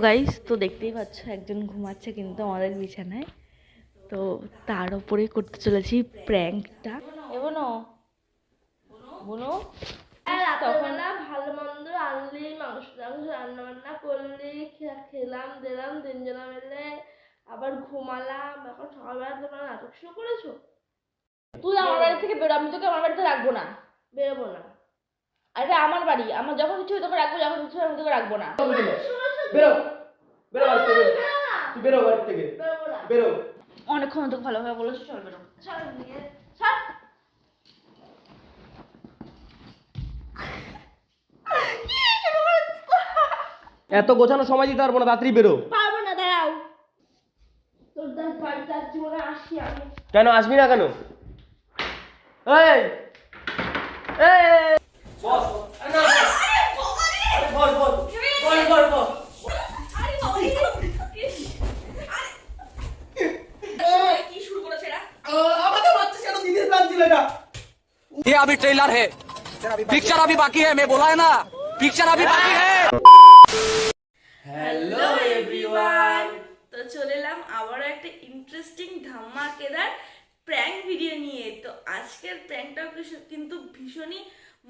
Guys তো দেখতেই পাচ্ছ একজন ঘুমাচ্ছে কিন্তু আমাদের বিছানায়। তো তার উপরেই করতে চলেছি প্র্যাঙ্কটা। এবনো বুনো রাতেরবেলা ভালো মন্দ আনলি মাংস রান্না বান্না করলি খেলাম দিলাম তিনজনা মিলে আবার ঘুমালাম। এখন সকালবেলা তোমরা নাটক শুরু করেছো। তুই আমার বাড়ি থেকে বেরো, আমি তোকে আমার বাড়িতে রাখবো না। বেরোবো না। আর এটা আমার বাড়ি, আমার যখন ইচ্ছে তোকে রাখবো, যখন ইচ্ছে আমি তোকে রাখবো না। বেরো বেরো বাড়ি থেকে, তুই বেরো বাড়ি থেকে, বেরো। অনেকক্ষণ তোকে ভালোভাবে বলেছি, চল বেরো। এত গোছানো সময় দিতে পারবো না, তাড়াতাড়ি বেরো। পারবো না, দাঁড়াও। তোর বাড়িতে জীবনে আসি আমি। কেন আসবি না কেন? এই এই বস, আরে না আরে বস বস বস বস বস। আরে বাবা কি শুরু করেছে এরা? আমাদের বাচ্চা কেন দিদির প্ল্যান ছিল এটা? ये अभी ट्रेलर है, पिक्चर अभी बाकी है। मैं बोला है ना, पिक्चर अभी बाकी है। হ্যালো এভরিওয়ান, তো চলে এলাম আবারও একটা ইন্টারেস্টিং ধামাকেদার প্র্যাঙ্ক ভিডিও নিয়ে। তো আজকের প্র্যাঙ্কটাও কিন্তু ভীষণই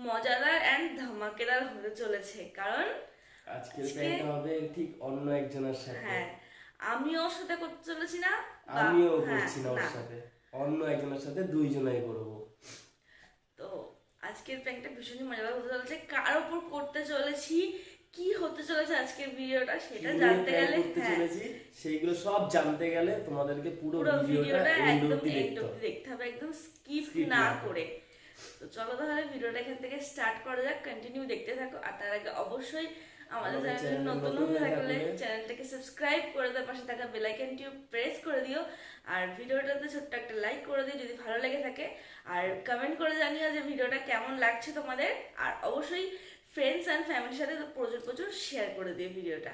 মজাদার অ্যান্ড ধামাকেদার হতে চলেছে, কারণ আজকের প্ল্যানটা হবে ঠিক অন্য একজনের সাথে। হ্যাঁ, আমিও ওর সাথে করতে চলেছি না, আমিও করছি না ওর সাথে, অন্য একজনের সাথে দুইজনাই করব। তো আজকের প্র্যাঙ্কটা ভীষণই মজাদার হতে চলেছে। কার উপর করতে চলেছি, কি হতে চলেছে আজকের ভিডিওটা, সেটা জানতে গেলে সেইগুলো সব জানতে গেলে তোমাদেরকে পুরো ভিডিওটা একদম দেখতে হবে, একদম স্কিপ না করে। তো চলো তাহলে ভিডিওটা এখান থেকে স্টার্ট করা যাক, কন্টিনিউ দেখতে থাকো। আর তার আগে অবশ্যই আমাদের চ্যানেল নতুন হয়ে থাকলে চ্যানেলটাকে সাবস্ক্রাইব করে দাও, পাশে থাকা বেল আইকনটিও প্রেস করে দিও, আর ভিডিওটাতে ছোট্ট একটা লাইক করে দিও যদি ভালো লেগে থাকে, আর কমেন্ট করে জানিও যে ভিডিওটা কেমন লাগছে তোমাদের। আর অবশ্যই ফ্রেন্ডস অ্যান্ড ফ্যামিলির সাথে প্রচুর প্রচুর শেয়ার করে দিও ভিডিওটা।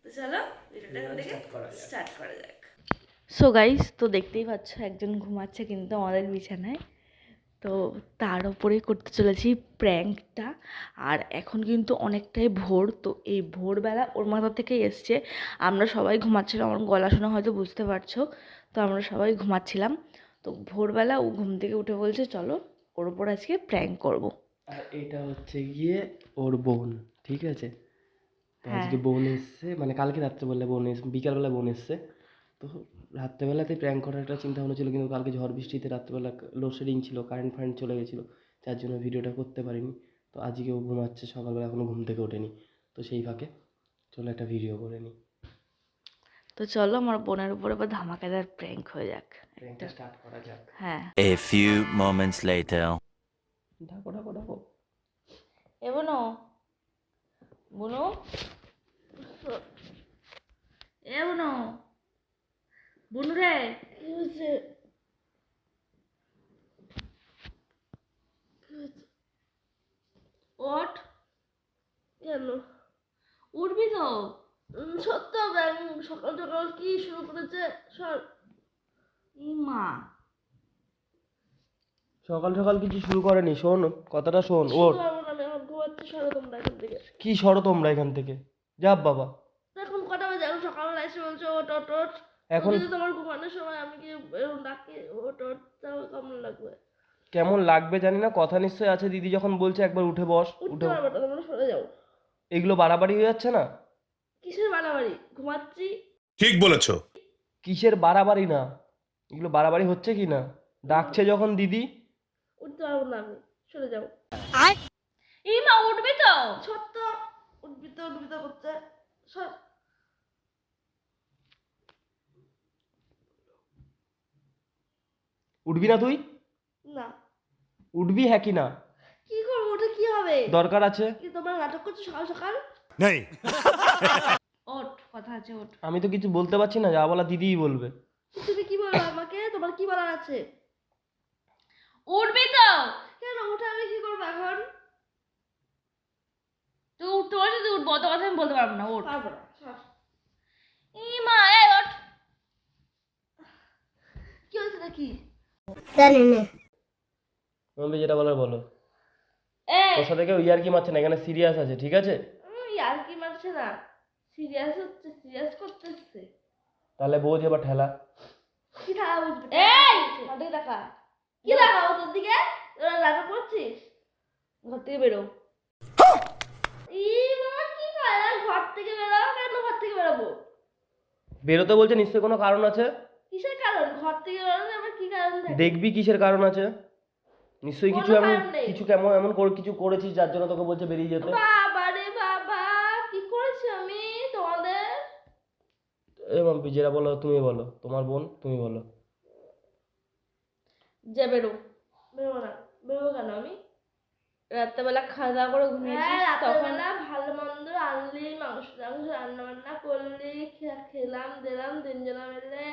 তো চলো ভিডিওটা এখান থেকে স্টার্ট করা যাক। সো গাইস তো দেখতেই পাচ্ছ একজন ঘুমাচ্ছে কিন্তু আমাদের বিছানায়। তো তার উপরেই করতে চলেছি প্র্যাঙ্কটা। আর এখন কিন্তু অনেকটাই ভোর, তো এই ভোরবেলা ওর মাথা থেকেই এসছে। আমরা সবাই ঘুমাচ্ছিলাম, আমার গলা শোনা হয়তো বুঝতে পারছো। তো আমরা সবাই ঘুমাচ্ছিলাম, তো ভোরবেলা ও ঘুম থেকে উঠে বলছে চলো ওর উপর আজকে প্র্যাঙ্ক করবো। আর এটা হচ্ছে গিয়ে ওর বোন, ঠিক আছে? তো আজকে বোন এসছে, মানে কালকে রাত্রে বললে বোন এসে, বিকালবেলা বোন এসছে। তো রাত্রেবেলাতে প্র্যাঙ্ক করার একটা চিন্তা ভাবনা ছিল, কিন্তু কালকে ঝড় বৃষ্টিতে রাত্রেবেলা লোডশেডিং ছিল, কারেন্ট ফারেন্ট চলে গেছিলো, যার জন্য ভিডিওটা করতে পারিনি। তো আজকে ও ঘুমাচ্ছে, সকালবেলা এখনও ঘুম থেকে ওঠেনি। তো সেই ফাঁকে চলো একটা ভিডিও করে নিই। তো চলো আমার বোনের উপরে এবার ধামাকাদার প্র্যাঙ্ক হয়ে যাক, প্র্যাঙ্কটা স্টার্ট করা যাক। হ্যাঁ। A few moments later. ঢাকো ঢাকো ঢাকো। এ বোনো বুনো, এ বোনো বুনু রে, কি হয়েছে? ওঠ, কেন? উঠবি তো? সত্য ব্যাং সকাল সকাল কি শুরু করেছে? সর। মা সকাল সকাল কিছু শুরু করেনি, শোন কথাটা শোন। ওর আমি এখন ঘুমাচ্ছি, সরো তোমরা এখান থেকে। কি সরো তোমরা এখান থেকে, যাব বাবা। এখন কটা বাজে? এখন সকালবেলা এসে বলছো ওট ওট ওট। এখন যদি তোমার ঘুমানোর সময় আমি কি এরকম ডাকি ওট ওট, তাহলে কেমন লাগবে? কেমন লাগবে জানি না, কথা নিশ্চয়ই আছে। দিদি যখন বলছে একবার উঠে বস, উঠতে উঠে। পারবে না, তোমরা সরে যাও। এগুলো বাড়াবাড়ি হয়ে যাচ্ছে না? কিসের বাড়াবাড়ি? ঘুমাচ্ছি। ঠিক বলেছো। কিসের বাড়াবাড়ি না, এগুলো বাড়াবাড়ি হচ্ছে কি না? ডাকছে যখন দিদি। উঠতে পারবো না আমি, সরে যাও। এই মা উঠবি তো? সত্য উঠবি তো করছে। সর। উঠবি না তুই? না। উঠবি হ্যাঁ কি না? কি করবো? উঠে কি হবে? দরকার আছে। কি তোমরা নাটক করছো সকাল সকাল? নেই। ওঠ, কথা আছে, ওঠ। আমি তো কিছু বলতে পারছি না, যা বলা দিদিই বলবে। তুমি কি বলবো আমাকে? তোমার কি বলার আছে? উঠবি তো? কেন উঠে আমি কি করবো এখন? তুই উঠতে বলছিস, তুই উঠবো, অত কথা আমি বলতে পারবো না, ওঠ। পারবো না, সর। এই মা, এই ওঠ। কি হয়েছে নাকি? তুমি যেটা বলার বলো। এই ওর সাথে কেউ ইয়ার কি মারছে না, এখানে সিরিয়াস আছে, ঠিক আছে? আর কি মারছে না, সিরিয়াস হচ্ছে, সিরিয়াস করতেছে। তাহলে বোঝ এবার ঠেলা। কি টাকা বুঝবি? এই অর্ধেক টাকা কি লাগাবো তোর দিকে? তোরা রান্না করছিস? ঘর থেকে বেরো। মা কি করে? ঘর থেকে বেরো কেন? ঘর থেকে বেরোবো? বেরোতে বলছে নিশ্চয়ই কোনো কারণ আছে। কিসের কারণ? ঘর থেকে বেরোলে আবার কি কারণ থাকে? দেখবি কিসের কারণ আছে, নিশ্চয়ই কিছু কোনো এমন কারণ নেই। কিছু এমন কিছু করেছিস যার জন্য তোকে বলছে বেরিয়ে যেতে। বাবা রে বাবা, কি করেছি আমি তোমাদের? এ মাম্পি যেটা বলো তুমি বলো, তোমার বোন তুমি বলো। যে বেরো। বেরোবো না। বেরোবো কেন আমি? রাত্রেবেলা খাওয়া দাওয়া করে ঘুমিয়েছিস, তখন ভালো মন্দ আনলি, মাংস টাংস রান্না বান্না করলি, খেলাম দিলাম তিনজনা মিলে,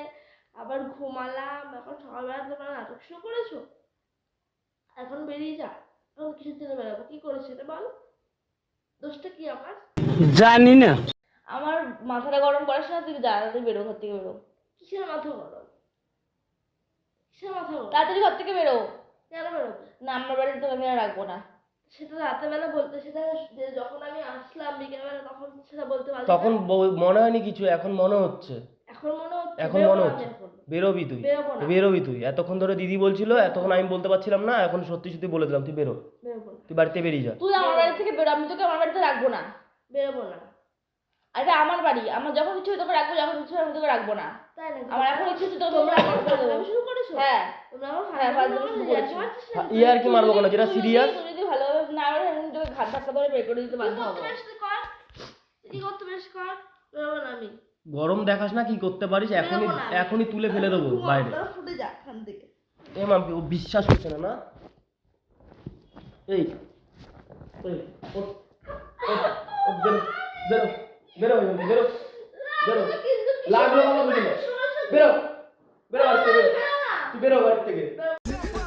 আবার ঘুমালাম। এখন সকালবেলা তোমরা নাটক শুরু করেছো। এখন বেরিয়ে যা। এখন কিসের জন্য বেরোবো? কি করেছি এটা বল? দোষটা কি আমার? জানি না। আমার মাথাটা গরম করার সময় তুই তাড়াতাড়ি বেরো, ঘর থেকে বেরো। কিসের মাথা গরম? কিসের মাথা গরম? তাড়াতাড়ি ঘর থেকে বেরো। কেন বেরোবো না? আমার বাড়িতে তোকে আমি আর রাখবো না। সেটা রাতের বলতে, সেটা যখন আমি আসলাম বিকেলবেলা তখন সেটা বলতে পারলি তখন না? মনে হয়নি কিছু, এখন মনে হচ্ছে। এখন মনে হচ্ছে। এখন বেরোবো মনে না হচ্ছে আমি এখন। বেরোবি তুই। বেরোবো না। বেরোবি তুই। এতক্ষণ ধরে দিদি বলছিল, এতক্ষণ আমি বলতে পারছিলাম না, এখন সত্যি সত্যি বলে দিলাম তুই বেরো। বেরোবো না। তুই বাড়িতে বেরিয়ে যা। তুই আমার বাড়ি থেকে বেরো, আমি তোকে আমার বাড়িতে রাখবো না। বেরোবো না। আর এটা আমার বাড়ি, আমার যখন ইচ্ছে হয় তোকে রাখবো, যখন ইচ্ছে হয় আমি তোকে রাখবো না। তাই না? আমার এখন ইচ্ছে হচ্ছে তোকে আমি শুরু করেছো। হ্যাঁ তোমরা আমার ফালতু শুরু করেছো। ইয়ার কি মারবো কেন, যেটা সিরিয়াস। তুই যদি ভালোভাবে না করে আমি তোকে ঘাট ধাক্কা ধরে বের করে দিতে বাধ্য হবো। কি করতে বেশ কর। বেরোবো না আমি। গরম দেখাস না, কি করতে পারিস এখনই, বেরোবো না আমি। এখনই তুলে ফেলে দেবো বাইরে। ফুটে যা এখান থেকে। এ মাম্পি ও বিশ্বাস করছে না না। এই এই, ওঠ, ওঠ, ওঠ, বেরো বেরো বেরো এখান থেকে, বেরো বেরো। লাগলো কথা বুঝি না। বেরো বেরো বাড়ি থেকে, তুই বেরো বাড়ি থেকে।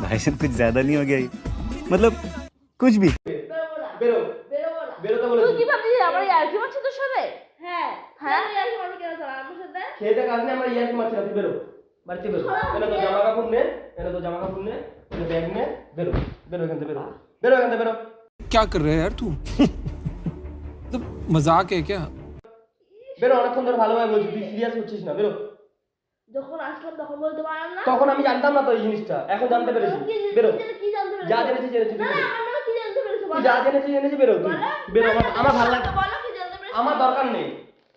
भाई साहब कुछ ज्यादा नहीं हो गया ये? मतलब कुछ भी। বেরোবো না। বেরো বেরোবো না। বেরোতে তুই বলেছি। কি ভাবছিস আমার ইয়ার্কি মারছিস তোর সাথে? হ্যাঁ হ্যাঁ ইয়ার্কি মারছি কেন তোর আমার সাথে? খেতে কাজ নেই, আমার ইয়ার কি মারছি না, তুই বেরো বাড়িতে বেরো। এনে তো জামা কাপড় নে, এনে তো জামা কাপড় নে, এনে ব্যাগ নে, বেরো বেরো এখান থেকে, বেরো বেরো এখান থেকে, বেরো। क्या कर रहे हैं यार तू? मतलब मजाक है क्या? বেরো, অনেকক্ষণ ধরে ভালোভাবে বলছি, তুই সিরিয়াস হচ্ছিস না, বেরো। যখন আসলাম তখন বলতে পারলাম না। তখন আমি জানতাম না তো এই জিনিসটা, এখন জানতে পেরেছি। বেরো, কি জানতে পেরেছো? যা জেনেছি জেনেছি, না তুই না বেরো। আমরা কি জানতে পেরেছো? তুই যা জেনেছি জেনেছি, বেরো তুই বেরো। আমার ভালো লাগে, বলো কি জানতে পেরেছো? আমার দরকার নেই।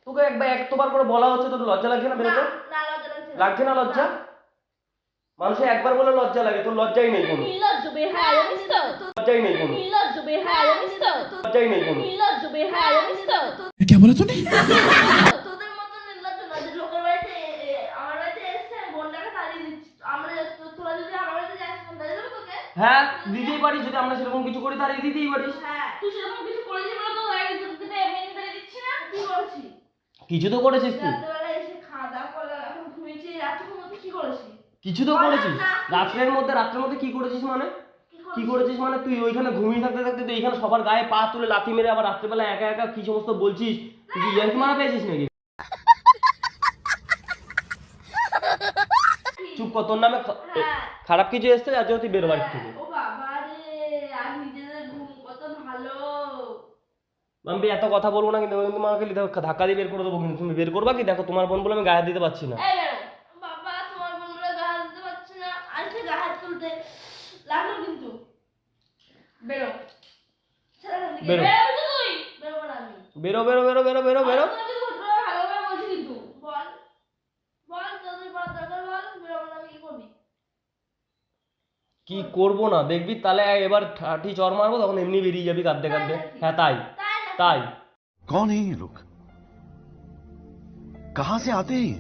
তোকে একবার একবার করে বলা হচ্ছে, তোর লজ্জা লাগছে না বেরোতে? না লজ্জা লাগছে না। লাগছে না লজ্জা? মানুষে একবার বলে লজ্জা লাগে, তোর লজ্জাই নেই কোনো। নির্লজ্জ বেহায়া জানিস তো? লজ্জাই নেই কোনো। নির্লজ্জ বেহায়া জানিস তো? লজ্জাই নেই কোনো। নির্লজ্জ বেহায়া জানিস তো? क्या बोला तूने? তোদের মতো নির্লজ্জ না যে লোকের বাড়িতে আমার বাড়িতে এসে বোনটাকে তাড়িয়ে দিচ্ছিস। আমরা তোরা যদি আমার বাড়িতে যাস ফোন তাড়িয়ে দেবো তোকে? হ্যাঁ দিতেই পারিস, যদি আমরা সেরকম কিছু করি তাহলে দিতেই পারিস। হ্যাঁ তুই সেরকম কিছু করেছিস বলে তো গাড়ি দিতে এমনি তাড়িয়ে দিচ্ছি না? কি করেছি? কিছু তো করেছিস তুই, রাত্রেবেলা এসে খাওয়া দাওয়া করলাম, এখন ঘুমিয়েছি। রাত্রে ঘুমোতে কি করেছি? কিছু তো করেছিস। রাত্রের মধ্যে কি করেছিস মানে? কি করেছিস মানে? তুই ওইখানে ঘুমিয়ে থাকতে থাকতে তুই এখানে সবার গায়ে পা তুলে লাথি মেরে আবার রাত্রেবেলা একা একা কি সমস্ত বলছিস? তুই কি ইয়ার্কি মারা পেয়েছিস নাকি? চুপ কর, তোর নামে খারাপ কিছু এসছে যার জন্য তুই বেরো বাড়ি থেকে। ও বাবা রে, আর নিজেদের ঘুম কত ভালো। আমি এত কথা বলবো না, কিন্তু তোমাকে ধাক্কা দিয়ে বের করে দেবো। কিন্তু তুমি বের করবা কি? দেখো তোমার বোন বলে আমি গায়ে দিতে পারছি না। এই বেরো। বাবা তোমার বোন বলে গা হাত দিতে পারছি না। আজকে গা হাত তুলতে লাগলো কিন্তু। বেরো। ছেড়ে এখান থেকে। বেরো। বেরো বলছি তুই। বেরোবো না আমি। বেরো বেরো বেরো বেরো বেরো বেরো। আমি তোকে ঘটনাটা ভালোভাবে বলছি কিন্তু। বল। বল তোদের বল দরকার বল। বেরোবো না আমি, কি করবি? কি করবো না দেখবি, তাহলে এবার ঠাঠি চর মারবো, তখন এমনি বেরিয়ে যাবি কাঁদতে কাঁদতে। হ্যাঁ তাই তাই না? তাই। कौन है ये लोग? कहां से आते हैं ये?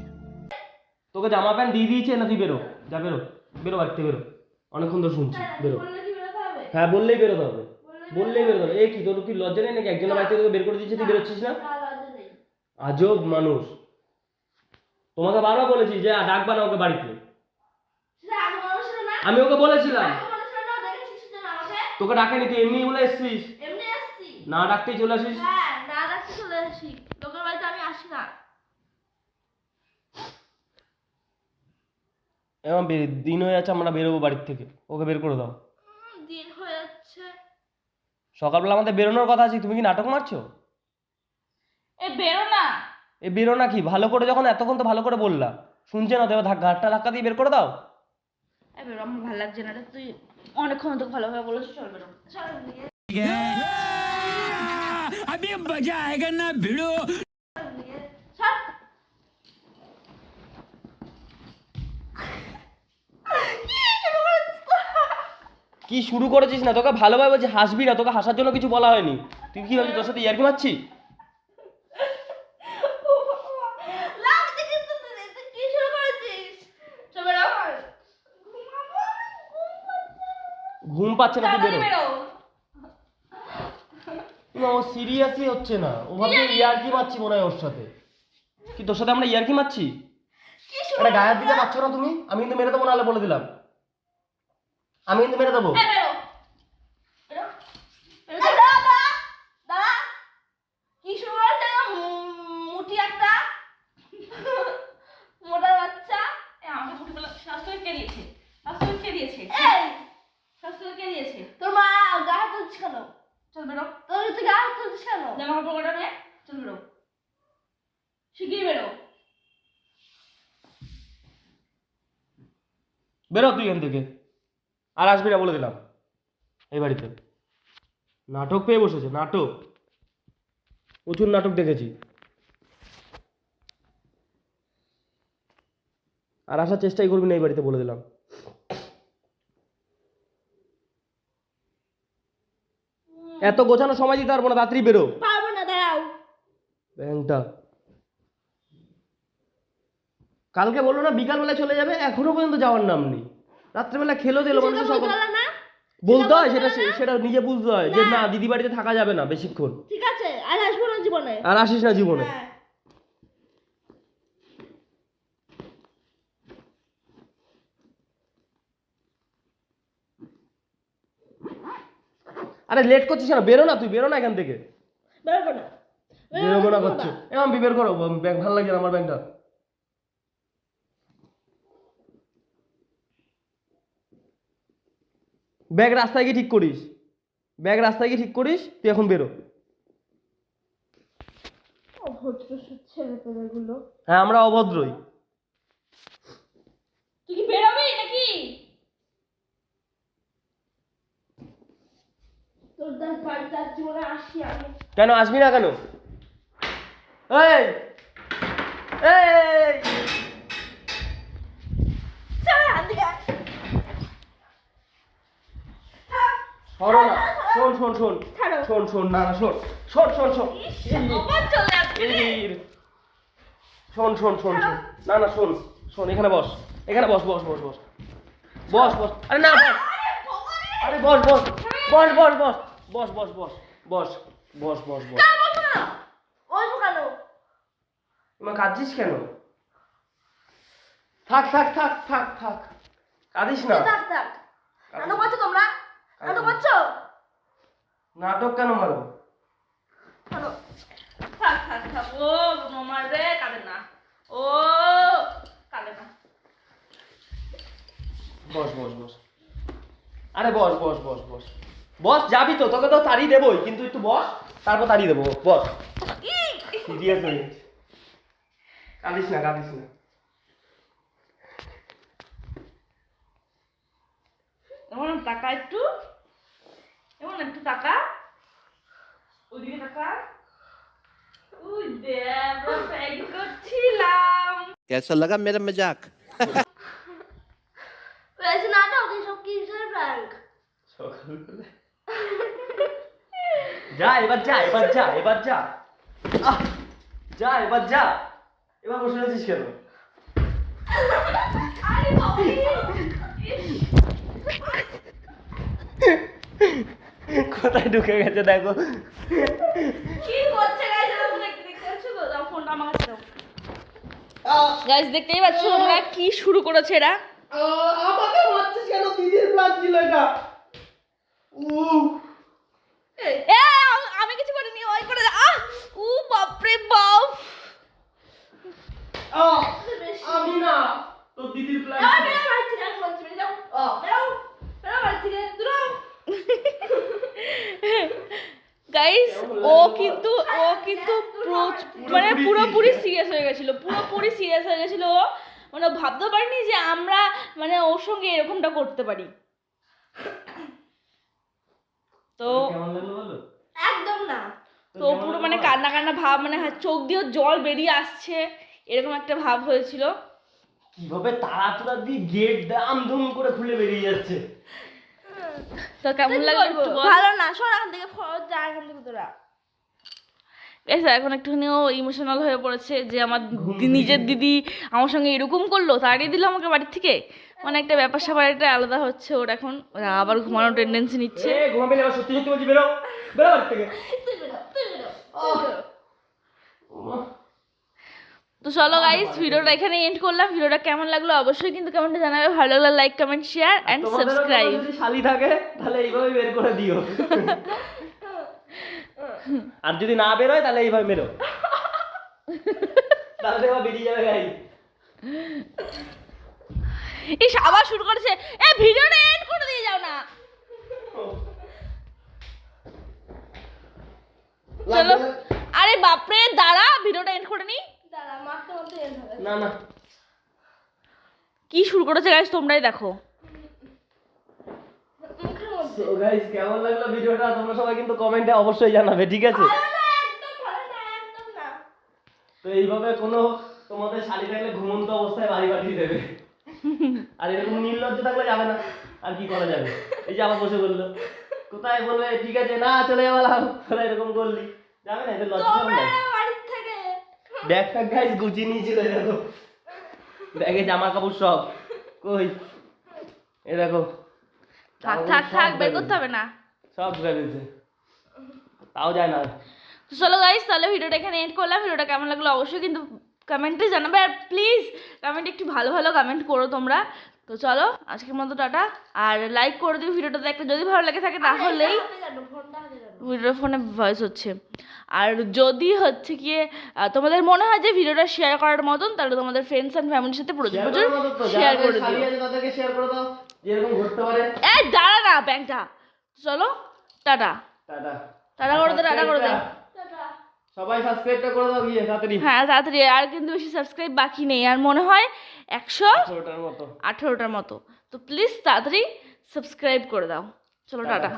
তোকে জামা প্যান্ট দিয়ে দিয়েছে না, তুই বেরো, যা বেরো বেরো বাড়ি থেকে, বেরো। অনেকক্ষণ ধরে শুনছি, বেরো। বললে কি বেরোতে হবে? হ্যাঁ বললেই বেরোতে হবে, বললেই বেরোতে হবে। এই কি তোর কি লজ্জা নেই নাকি? একজনের বাড়িতে তোকে বের করে দিচ্ছে, তুই বেরোচ্ছিস না? না লজ্জা নেই। আজব মানুষ। তোমাকে বারবার বলেছি যে ডাকবা না ওকে বাড়িতে। সেটা আগে বলেছিল না? আমি ওকে বলেছিলাম। আগে বলেছিল না? দেখেছিস তো না আমাকে? তোকে ডাকেনি, তুই এমনি বলে এসছিস। এমনি আসছি। না ডাকতেই চলে আসিস। হ্যাঁ না রাখতে চলে আসি। লোকের বাড়িতে আমি আসি না। এমন দিন হয়ে যাচ্ছে, আমরা বেরোবো বাড়ির থেকে, ওকে বের করে দাও। দিন হয়ে যাচ্ছে। সকালবেলা আমাদের বেরোনোর কথা আছে, তুমি কি নাটক মারছো? এ বেরো না। এ বেরো নাকি? ভালো করে যখন এতক্ষণ তো ভালো করে বললা, শুনছে না তো, এবার ঘাটটা ধাক্কা দিয়ে বের করে দাও। বেরো, আমার ভালো লাগছে না রে, তুই অনেকক্ষণ তো ভালোভাবে বলেছিস, চল বেরো, চল এদিকে। अभी मजा आएगा ना भिड़ो। ছাড়। কি শুরু করেছিস না? তোকে ভালোভাবে বলছি হাসবি না, তোকে হাসার জন্য কিছু বলা হয়নি। তুই কি ভাবছিস তোর সাথে ইয়ার্কি মারছি? লাগছে কিন্তু তুই কি শুরু করেছিস? চল বেরো। ঘুম পাচ্ছে না, তুই তাড়াতাড়ি বেরো। বেরো। না, ও সিরিয়াসই হচ্ছে না, ও ভাবছে ইয়ার্কি মারছি মনে হয় ওর সাথে। কি তোর সাথে আমরা ইয়ার্কি মারছি? এটা গায়ের দিকে পাচ্ছ না তুমি? আমি কিন্তু মেরে দেবো, নাহলে বলে দিলাম, আমি কিন্তু মেরে দেবো। বেরো। বেরো। বেরো। দাদা দাদা কি শুরু করেছে? মুটি একটা মোটার বাচ্চা। আমাকে মুঠি বলে শাশুড়ি কে দিয়েছে? শাশুড়ি কে দিয়েছে? এই শাশুড়ি কে দিয়েছে? তোর মা গায়ে হাত তুলছিস কেন? চল বেরো, তুই গায়ে হাত তুলছিস কেন? জামা কাপড় কটা নে, চল বেরো, শিগগিরই বেরো। বেরো তুই এখান থেকে, আর আসবি না বলে দিলাম এই বাড়িতে। নাটক পেয়ে বসেছে, নাটক, প্রচুর নাটক দেখেছি। আর আসার চেষ্টাই করবি না এই বাড়িতে, বলে দিলাম। এত গোছানো সময় দিতে পারবো না, তাড়াতাড়ি বেরো। পারবো না, দাঁড়াও। ব্যাংকটা কালকে বললো না বিকালবেলা চলে যাবে, এখনো পর্যন্ত যাওয়ার নাম নেই। রাত্রেবেলা খেলো দিল মানুষ সব না বলতে হয়, সেটা নিজে বুঝতে হয় যে না দিদি বাড়িতে থাকা যাবে না বেশিক্ষণ, ঠিক আছে, আর আসবো না জীবনে। আর আসিস না জীবনে। হ্যাঁ। আরে লেট করছিস না, বেরো না, তুই বেরো না এখান থেকে। বেরোবো না। বেরোবো না করছে, এমন বের করো, ব্যাংক ভালো লাগছে না আমার ব্যাংকটা। ব্যাগ রাস্তায় গিয়ে ঠিক করিস, ব্যাগ রাস্তায় গিয়ে ঠিক করিস, তুই এখন বেরো। অভদ্র ছেলে পেলেগুলো। হ্যাঁ আমরা অভদ্রই। তুই কি বেরোবি নাকি? তোর দার বাড়িতে আর জীবনে আসি আমি। কেন আসবি না কেন? এই এই চল এখান থেকে। সরো না, শোন শোন শোন ছাড়ো। শোন শোন, না না শোন শোন শোন শোন আবার চলে আসবে রে। শোন শোন শোন শোন, না না শোন শোন, এখানে বস, এখানে বস বস বস বস বস বস, আরে না বস, আরে বস বস বস বস বস বস বস বস বস বস বস বস। ওই কেন? মা কাঁদছিস কেন? থাক থাক থাক থাক থাক, কাঁদিস না। থাক থাক। নাটক করছো তোমরা? নাটক করছো? নাটক কেন মারবো? নাটক। থাক থাক থাক, ও মামার রে, কাঁদে না, ও কাঁদে না। বস বস বস, আরে বস বস বস বস বস, যাবি তো, তোকে তো তাড়িয়ে দেবোই, কিন্তু একটু বস, তারপর তাড়িয়ে দেবো, বস। সিরিয়াস হয়ে গেছে, কাঁদিস না কাঁদিস না। এমন টাকা একটু, এমন একটু টাকা, ওইদিকে টাকা, ওই দেখ প্যাক করছিলাম। कैसा लगा मेरा मजाक? পেয়েছি নাটক, এসব কিসের প্র্যাঙ্ক? সকালবেলা যা, এবার যা, এবার যা, এবার যা, আহ, যা এবার যা, এবার বসে আছিস কেন? আরে বাবা, কোথায় ঢুকে গেছে দেখো। কি করছে গাইস? দেখতে পাচ্ছ তো? দাও ফোনটা আমার কাছে দাও। গাইস দেখতেই পাচ্ছ তোমরা কি শুরু করেছে এরা? আমাকে মারছিস কেন? দিদির প্ল্যান ছিল এটা। এ আমি কিছু করিনি, ওই করে আহ ও বাপ রে বাপ। আমি না, তোর দিদির প্ল্যান যাও বেরো বাড়ি থেকে, আমি বলছি বেরো, যাও। বেরো, বেরো বাড়ি থেকে, দূর হও। গাইস ও ও কিন্তু মানে পুরোপুরি সিরিয়াস হয়ে গেছিল, ও মানে ও ভাবতে পারিনি যে আমরা মানে ওর সঙ্গে এরকমটা করতে পারি। তো কেমন লাগলো বলো? একদম না। তো পুরো মানে কান্না ভাব, মানে চোখ দিয়ে জল বেরিয়ে আসছে, এরকম একটা ভাব হয়েছিল। কিভাবে তাড়াতাড়ি দিয়ে গেট দাম ধুম করে খুলে বেরিয়ে যাচ্ছে। তো কেমন লাগলো একটু বল। ভালো না, সর এখান থেকে, যা এখান থেকে তোরা। এখন একটুখানি ও ইমোশনাল হয়ে পড়েছে যে আমার নিজের দিদি আমার সঙ্গে এরকম করলো, তাড়িয়ে দিল আমাকে বাড়ির থেকে, মানে একটা ব্যাপার স্যাপার একটা আলাদা হচ্ছে ওর। এখন ওরা আবার ঘুমানোর টেন্ডেন্সি নিচ্ছে। ঘুমাবে না, সত্যি সত্যি বলছি, বেরো বেরো বাড়ি থেকে। তো চলো গাইস, ভিডিওটা এখানে এন্ড করলাম। ভিডিওটা কেমন লাগলো অবশ্যই কিন্তু কমেন্টে জানাবে। ভালো লাগলে like, comment, share and subscribe. যদি শালি থাকে তাহলে এইভাবে বের করে দিও, আর যদি না বের হয় তাহলে এইভাবে বেরো, তাহলে দেখো বেরিয়ে যাবে গাই। ইস, আবার শুরু করেছে। ভিডিওটা এন্ড করে দিয়ে যাও না। চলো, আরে বাপরে দাঁড়া, ভিডিওটা এন্ড করে নি। দাঁড়া, মারতে মারতে এন্ড হবে। না না, কি শুরু করেছে গাইস তোমরাই দেখো। মুখের মধ্যে। তো গাইস কেমন লাগলো ভিডিওটা তোমরা সবাই কিন্তু কমেন্টে অবশ্যই জানাবে, ঠিক আছে? একদম ভালো না, একদম না। তো এইভাবে কোনো তোমাদের শালি থাকলে ঘুমন্ত অবস্থায় বাড়ি পাঠিয়ে দেবে, আর এরকম নির্লজ্জ থাকলে যাবে না। আর কি করা যাবে? এই যে আবার বসে বললো, কোথায় বলবে ঠিক আছে না চলে যাবলাম, তোরা এরকম করলি, যাবে না, এদের লজ্জা হবে না। বাড়ির থেকে ব্যাগ ফ্যাগ গাইস গুছিয়ে নিয়েছিল, দেখো ব্যাগে জামা কাপড় সব কই, এই দেখো থাক বের করতে হবে না। সব ঢুকে দিয়েছে, তাও যায় না। তো চলো গাইস, তাহলে ভিডিওটা এখানে এন্ড করলাম। ভিডিওটা কেমন লাগলো অবশ্যই কিন্তু কমেন্টে জানাবে, আর প্লিজ কমেন্টে একটু ভালো ভালো কমেন্ট করো তোমরা। তো চলো আজকের মতো টাটা, আর লাইক করে দিও ভিডিওটাতে একটা, যদি ভালো লেগে থাকে তাহলেই। ভিডিওর ফোনে ভয়েস হচ্ছে। আর যদি হচ্ছে গিয়ে তোমাদের মনে হয় যে ভিডিওটা শেয়ার করার মতন, তাহলে তোমাদের ফ্রেন্ডস অ্যান্ড ফ্যামিলির সাথে প্রচুর শেয়ার করে দিও। তাদেরকে শেয়ার করে দাও, যেরকম ঘুরতে পারে। এই দাঁড়া না ব্যাংকটা। চলো টাটা, টাটা টাটা করে দে, টাটা করে দে। সবাই সাবস্ক্রাইবটা করে দাও গিয়ে তাড়াতাড়ি। হ্যাঁ তাড়াতাড়ি, আর কিন্তু বেশি সাবস্ক্রাইব বাকি নেই, আর মনে হয় 118টার মতো। তো প্লিজ তাড়াতাড়ি সাবস্ক্রাইব করে দাও। চলো টাটা।